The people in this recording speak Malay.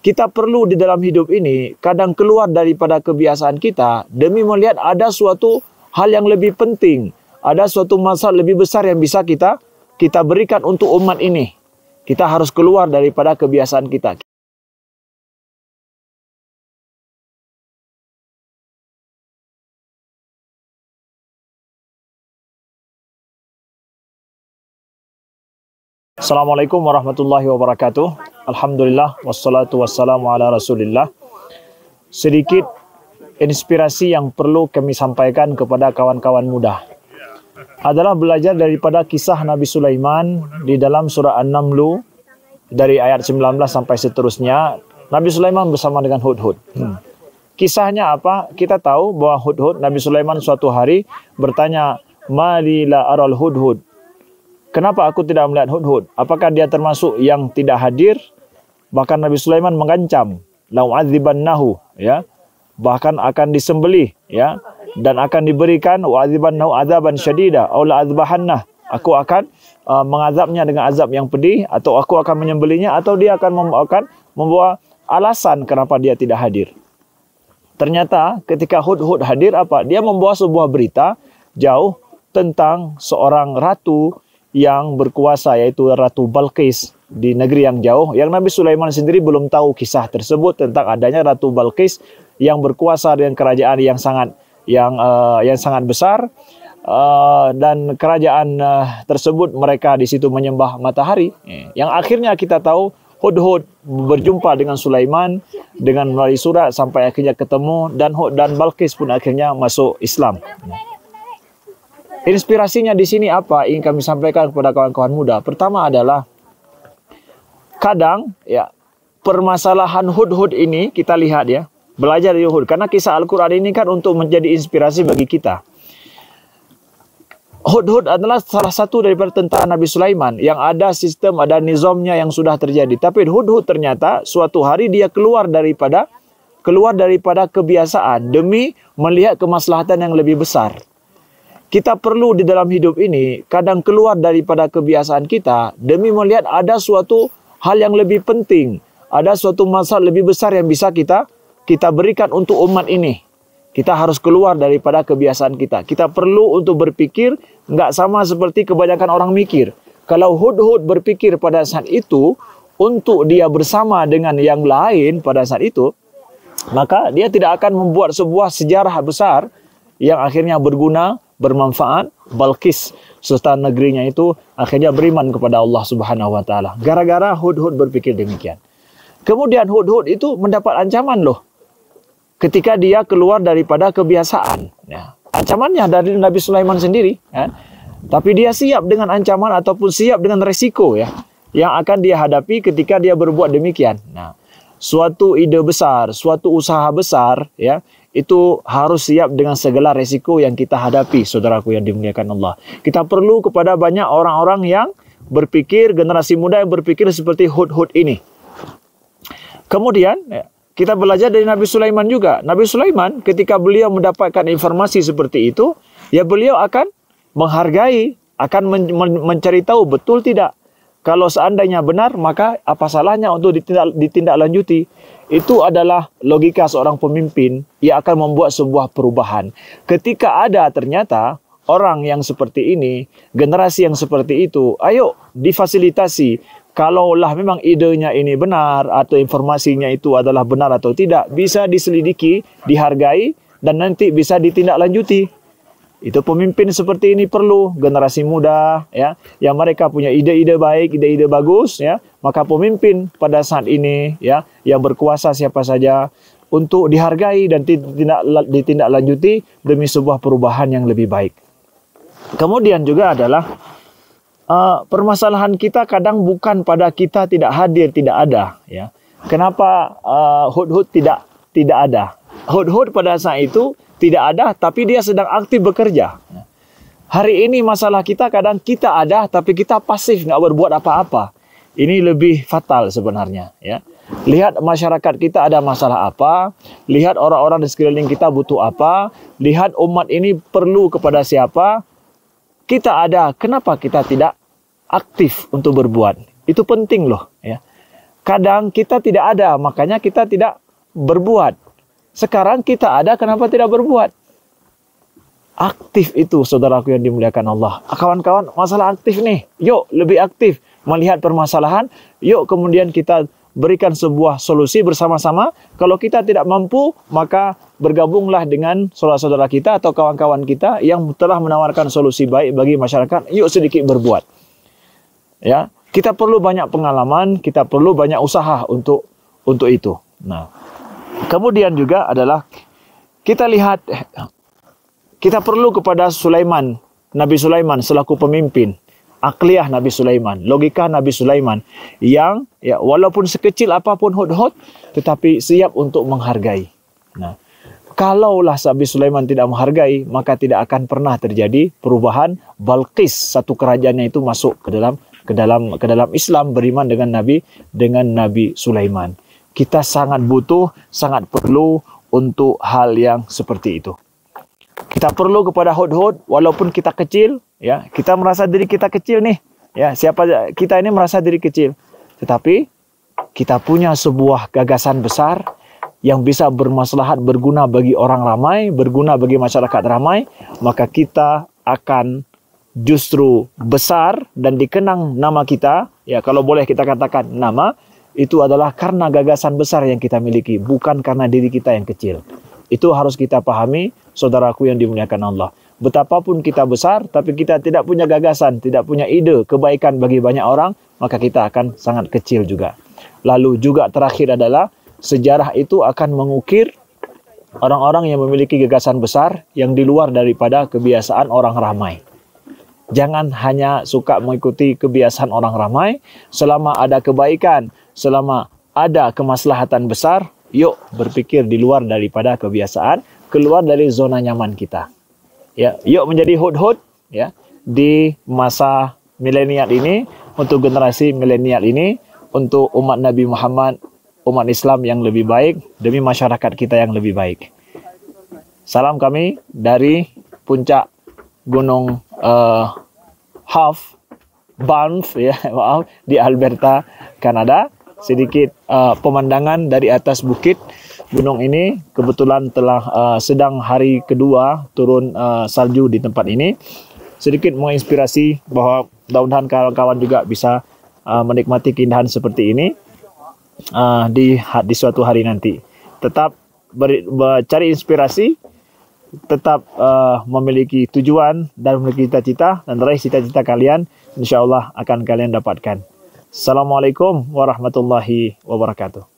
Kita perlu di dalam hidup ini kadang keluar daripada kebiasaan kita demi melihat ada suatu hal yang lebih penting, ada suatu masalah lebih besar yang bisa kita berikan untuk umat ini. Kita harus keluar daripada kebiasaan kita. Assalamualaikum warahmatullahi wabarakatuh. Alhamdulillah wassalatu wassalamu ala Rasulillah. Sedikit inspirasi yang perlu kami sampaikan kepada kawan-kawan muda adalah belajar daripada kisah Nabi Sulaiman di dalam surah An-Naml dari ayat 19 sampai seterusnya. Nabi Sulaiman bersama dengan Hudhud. Kisahnya apa? Kita tahu bahwa Hudhud, Nabi Sulaiman suatu hari bertanya, "Mali la aral Hudhud?" Kenapa aku tidak melihat Hudhud? Apakah dia termasuk yang tidak hadir? Bahkan Nabi Sulaiman mengancam, "Lau'adzibannahu," ya. Bahkan akan disembelih, ya, dan akan diberikan wa'adzibannahu adzaban syadida aw la'adzbahannah. Aku akan mengazabnya dengan azab yang pedih, atau aku akan menyembelihnya, atau dia akan membawa alasan kenapa dia tidak hadir. Ternyata ketika Hudhud hadir, apa? Dia membawa sebuah berita jauh tentang seorang ratu yang berkuasa, yaitu Ratu Balqis di negeri yang jauh, yang Nabi Sulaiman sendiri belum tahu kisah tersebut tentang adanya Ratu Balqis yang berkuasa dengan kerajaan yang sangat besar, dan kerajaan tersebut mereka di situ menyembah matahari. Yang akhirnya kita tahu Hudhud berjumpa dengan Sulaiman dengan melalui surat sampai akhirnya ketemu, dan Balqis pun akhirnya masuk Islam. Inspirasinya di sini apa ingin kami sampaikan kepada kawan-kawan muda? Pertama adalah kadang, ya, permasalahan Hudhud ini kita lihat, ya, belajar dari Hudhud, karena kisah Al-Quran ini kan untuk menjadi inspirasi bagi kita. Hudhud adalah salah satu daripada tentara Nabi Sulaiman yang ada sistem, ada nizamnya yang sudah terjadi. Tapi Hudhud ternyata suatu hari dia keluar daripada kebiasaan demi melihat kemaslahatan yang lebih besar. Kita perlu di dalam hidup ini kadang keluar daripada kebiasaan kita demi melihat ada suatu hal yang lebih penting, ada suatu masalah lebih besar yang bisa kita berikan untuk umat ini. Kita harus keluar daripada kebiasaan kita. Kita perlu untuk berpikir nggak sama seperti kebanyakan orang mikir. Kalau Hudhud berpikir pada saat itu untuk dia bersama dengan yang lain pada saat itu, maka dia tidak akan membuat sebuah sejarah besar yang akhirnya berguna, bermanfaat. Balqis serta negerinya itu akhirnya beriman kepada Allah Subhanahu wa taala. Gara-gara Hudhud berpikir demikian. Kemudian Hudhud itu mendapat ancaman loh. Ketika dia keluar daripada kebiasaan. Ya, ancamannya dari Nabi Sulaiman sendiri, ya. Tapi dia siap dengan ancaman ataupun siap dengan resiko, ya, yang akan dia hadapi ketika dia berbuat demikian. Nah, suatu ide besar, suatu usaha besar, ya, itu harus siap dengan segala resiko yang kita hadapi, saudaraku yang dimuliakan Allah. Kita perlu kepada banyak orang-orang yang berpikir, generasi muda yang berpikir seperti Hudhud ini. Kemudian, ya, kita belajar dari Nabi Sulaiman juga. Nabi Sulaiman ketika beliau mendapatkan informasi seperti itu, ya beliau akan menghargai, akan mencari tahu betul tidak. Kalau seandainya benar, maka apa salahnya untuk ditindaklanjuti. Itu adalah logika seorang pemimpin. Ia akan membuat sebuah perubahan. Ketika ada ternyata orang yang seperti ini, generasi yang seperti itu, ayo difasilitasi. Kalaulah memang idenya ini benar atau informasinya itu adalah benar atau tidak, bisa diselidiki, dihargai, dan nanti bisa ditindaklanjuti. Itu pemimpin seperti ini perlu, generasi muda, ya, yang mereka punya ide-ide baik, ide-ide bagus, ya, maka pemimpin pada saat ini, ya, yang berkuasa siapa saja untuk dihargai dan ditindaklanjuti demi sebuah perubahan yang lebih baik. Kemudian juga adalah permasalahan kita kadang bukan pada kita tidak hadir, tidak ada, ya. Kenapa Hudhud tidak ada? Hudhud pada saat itu tidak ada, tapi dia sedang aktif bekerja. Hari ini masalah kita kadang kita ada, tapi kita pasif, nggak berbuat apa-apa. Ini lebih fatal sebenarnya, ya. Lihat masyarakat kita ada masalah apa, lihat orang-orang di sekeliling kita butuh apa, lihat umat ini perlu kepada siapa. Kita ada, kenapa kita tidak aktif untuk berbuat? Itu penting loh, ya. Kadang kita tidak ada, makanya kita tidak berbuat. Sekarang kita ada, kenapa tidak berbuat? Aktif itu, saudaraku yang dimuliakan Allah. Kawan-kawan, masalah aktif nih. Yuk, lebih aktif melihat permasalahan. Yuk, kemudian kita berikan sebuah solusi bersama-sama. Kalau kita tidak mampu, maka bergabunglah dengan saudara-saudara kita atau kawan-kawan kita yang telah menawarkan solusi baik bagi masyarakat. Yuk sedikit berbuat. Ya, kita perlu banyak pengalaman, kita perlu banyak usaha untuk itu. Nah, kemudian juga adalah kita lihat, kita perlu kepada Sulaiman, Nabi Sulaiman selaku pemimpin. Akliyah Nabi Sulaiman, logika Nabi Sulaiman yang ya walaupun sekecil apapun hudhud tetapi siap untuk menghargai. Nah, kalaulah Nabi Sulaiman tidak menghargai, maka tidak akan pernah terjadi perubahan. Balqis, satu kerajaannya itu masuk ke dalam Islam, beriman dengan Nabi Sulaiman. Kita sangat butuh, sangat perlu untuk hal yang seperti itu. Kita perlu kepada hudhud walaupun kita kecil, ya, kita merasa diri kita kecil nih. Ya, siapa kita ini merasa diri kecil. Tetapi kita punya sebuah gagasan besar yang bisa bermaslahat, berguna bagi orang ramai, berguna bagi masyarakat ramai, maka kita akan justru besar dan dikenang nama kita. Ya, kalau boleh kita katakan nama itu adalah karena gagasan besar yang kita miliki, bukan karena diri kita yang kecil. Itu harus kita pahami, saudaraku yang dimuliakan Allah. Betapapun kita besar, tapi kita tidak punya gagasan, tidak punya ide kebaikan bagi banyak orang, maka kita akan sangat kecil juga. Lalu juga terakhir adalah, sejarah itu akan mengukir orang-orang yang memiliki gagasan besar yang di luar daripada kebiasaan orang ramai. Jangan hanya suka mengikuti kebiasaan orang ramai. Selama ada kebaikan, selama ada kemaslahatan besar, yuk berpikir di luar daripada kebiasaan, keluar dari zona nyaman kita. Ya, yuk menjadi hudhud ya di masa milenial ini, untuk generasi milenial ini, untuk umat Nabi Muhammad, umat Islam yang lebih baik, demi masyarakat kita yang lebih baik. Salam kami dari puncak Gunung Banff ya, maaf, di Alberta, Kanada. Sedikit pemandangan dari atas bukit gunung ini. Kebetulan telah sedang hari kedua turun salju di tempat ini. Sedikit menginspirasi bahwa mudah-mudahan kawan-kawan juga bisa menikmati keindahan seperti ini di suatu hari nanti. Tetap cari inspirasi, tetap memiliki tujuan dan memiliki cita-cita, dan raih cita-cita kalian, insya Allah akan kalian dapatkan. Assalamualaikum warahmatullahi wabarakatuh.